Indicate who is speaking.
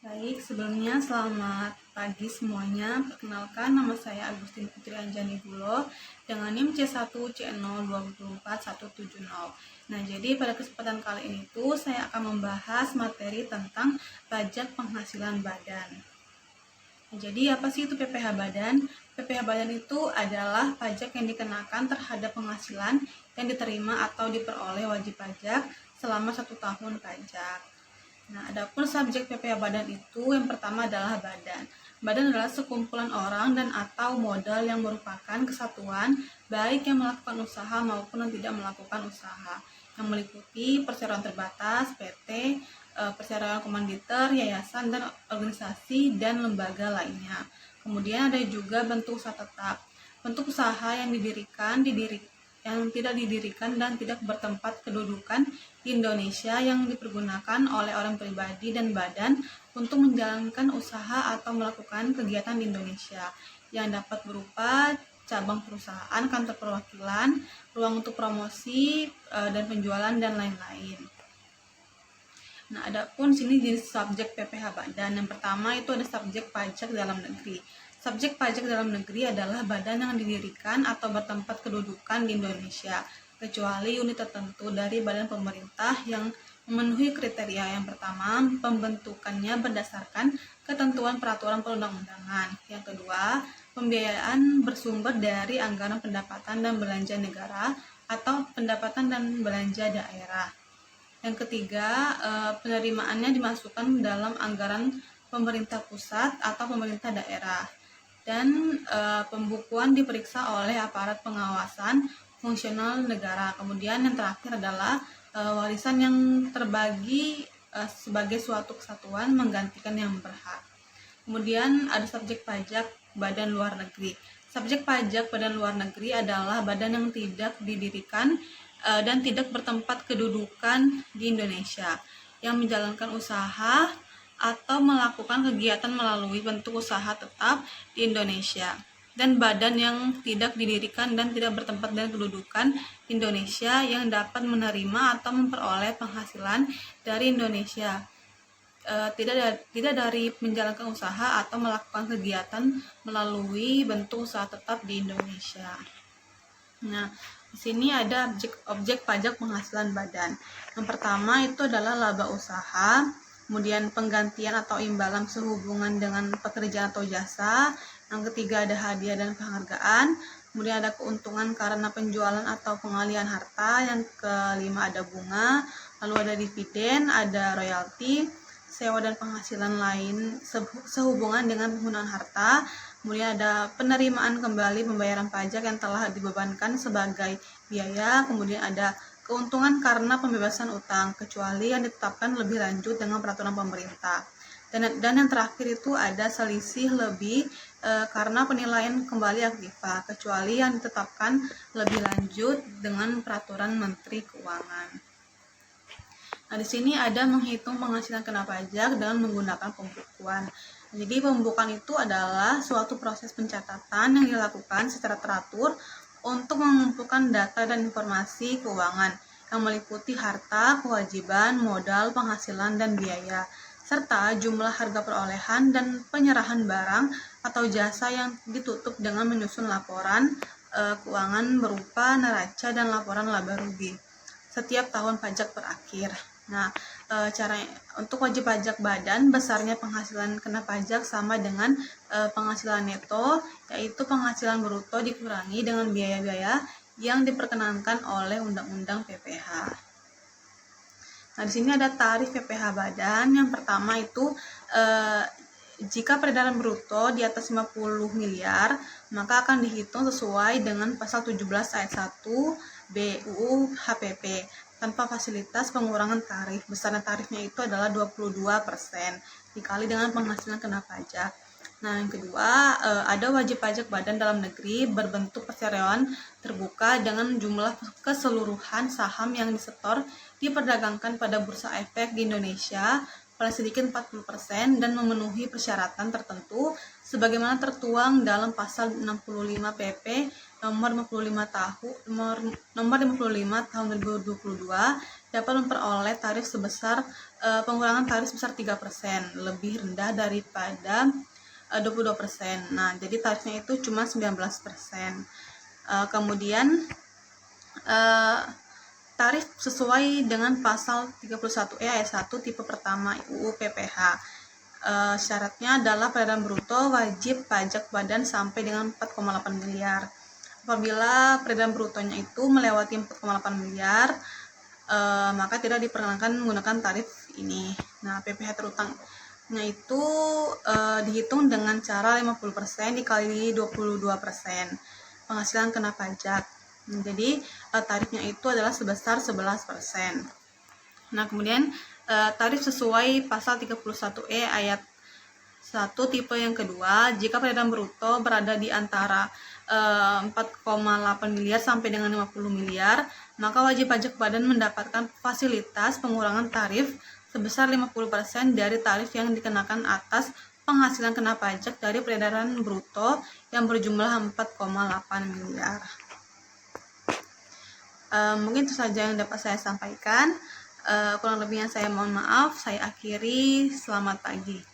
Speaker 1: Baik, sebelumnya selamat pagi semuanya. Perkenalkan, nama saya Agustin Putri Anjani Bulo dengan NIM C1C024170. Nah, jadi pada kesempatan kali ini tuh saya akan membahas materi tentang pajak penghasilan badan. Nah, jadi apa sih itu PPh badan? PPh badan itu adalah pajak yang dikenakan terhadap penghasilan yang diterima atau diperoleh wajib pajak selama 1 tahun pajak. Nah, adapun subjek PPh badan itu yang pertama adalah badan. Badan adalah sekumpulan orang dan atau modal yang merupakan kesatuan baik yang melakukan usaha maupun yang tidak melakukan usaha, yang meliputi perseroan terbatas, PT, perseroan komanditer, yayasan, dan organisasi dan lembaga lainnya. Kemudian ada juga bentuk usaha tetap. Bentuk usaha yang yang tidak didirikan dan tidak bertempat kedudukan di Indonesia yang dipergunakan oleh orang pribadi dan badan untuk menjalankan usaha atau melakukan kegiatan di Indonesia yang dapat berupa cabang perusahaan, kantor perwakilan, ruang untuk promosi dan penjualan dan lain-lain. Nah, adapun sini jenis subjek PPh badan. Yang pertama itu ada subjek pajak dalam negeri. Subjek pajak dalam negeri adalah badan yang didirikan atau bertempat kedudukan di Indonesia, kecuali unit tertentu dari badan pemerintah yang memenuhi kriteria. Yang pertama, pembentukannya berdasarkan ketentuan peraturan perundang-undangan. Yang kedua, pembiayaan bersumber dari anggaran pendapatan dan belanja negara atau pendapatan dan belanja daerah. Yang ketiga, penerimaannya dimasukkan dalam anggaran pemerintah pusat atau pemerintah daerah. Dan pembukuan diperiksa oleh aparat pengawasan fungsional negara. Kemudian yang terakhir adalah warisan yang terbagi sebagai suatu kesatuan menggantikan yang berhak. Kemudian ada subjek pajak badan luar negeri. Subjek pajak badan luar negeri adalah badan yang tidak didirikan dan tidak bertempat kedudukan di Indonesia, yang menjalankan usaha atau melakukan kegiatan melalui bentuk usaha tetap di Indonesia, dan badan yang tidak didirikan dan tidak bertempat dan kedudukan di Indonesia yang dapat menerima atau memperoleh penghasilan dari Indonesia, tidak dari menjalankan usaha atau melakukan kegiatan melalui bentuk usaha tetap di Indonesia. Nah, di sini ada objek pajak penghasilan badan. Yang pertama itu adalah laba usaha, kemudian penggantian atau imbalan sehubungan dengan pekerjaan atau jasa. Yang ketiga ada hadiah dan penghargaan. Kemudian ada keuntungan karena penjualan atau pengalihan harta. Yang kelima ada bunga. Lalu ada dividen, ada royalti, sewa dan penghasilan lain sehubungan dengan penggunaan harta. Kemudian ada penerimaan kembali pembayaran pajak yang telah dibebankan sebagai biaya. Kemudian ada keuntungan karena pembebasan utang, kecuali yang ditetapkan lebih lanjut dengan peraturan pemerintah. Dan yang terakhir itu ada selisih lebih karena penilaian kembali aktiva, kecuali yang ditetapkan lebih lanjut dengan peraturan Menteri Keuangan. Nah, di sini ada menghitung penghasilan kena pajak dengan menggunakan pembukuan. Jadi pembukuan itu adalah suatu proses pencatatan yang dilakukan secara teratur untuk mengumpulkan data dan informasi keuangan yang meliputi harta, kewajiban, modal, penghasilan, dan biaya, serta jumlah harga perolehan dan penyerahan barang atau jasa yang ditutup dengan menyusun laporan keuangan berupa neraca dan laporan laba rugi setiap tahun pajak berakhir. Nah, cara untuk wajib pajak badan, besarnya penghasilan kena pajak sama dengan penghasilan neto, yaitu penghasilan bruto dikurangi dengan biaya-biaya yang diperkenankan oleh Undang-Undang PPh. Nah, di sini ada tarif PPh badan. Yang pertama itu jika peredaran bruto di atas 50 miliar, maka akan dihitung sesuai dengan pasal 17 ayat 1 BUU HPP tanpa fasilitas pengurangan tarif. Besarnya tarifnya itu adalah 22% dikali dengan penghasilan kena pajak. Nah, yang kedua, ada wajib pajak badan dalam negeri berbentuk perseroan terbuka dengan jumlah keseluruhan saham yang disetor diperdagangkan pada bursa efek di Indonesia paling sedikit 40% dan memenuhi persyaratan tertentu sebagaimana tertuang dalam pasal 65 PP nomor 55 tahun 2022 dapat memperoleh tarif sebesar pengurangan tarif sebesar 3%, lebih rendah daripada 22%. Nah, jadi tarifnya itu cuma 19%. Kemudian tarif sesuai dengan pasal 31E ayat 1 tipe pertama UU PPH. Syaratnya adalah peredaran bruto wajib pajak badan sampai dengan 4,8 miliar. Apabila peredaran brutonya itu melewati 4,8 miliar, maka tidak diperkenankan menggunakan tarif ini. Nah, PPh terutangnya itu dihitung dengan cara 50% dikali 22% penghasilan kena pajak. Jadi tarifnya itu adalah sebesar 11%. Nah, kemudian tarif sesuai pasal 31E ayat 1 tipe yang kedua, jika peredaran bruto berada di antara 4,8 miliar sampai dengan 50 miliar, maka wajib pajak badan mendapatkan fasilitas pengurangan tarif sebesar 50% dari tarif yang dikenakan atas penghasilan kena pajak dari peredaran bruto yang berjumlah 4,8 miliar. Mungkin itu saja yang dapat saya sampaikan. Kurang lebihnya saya mohon maaf. Saya akhiri. Selamat pagi.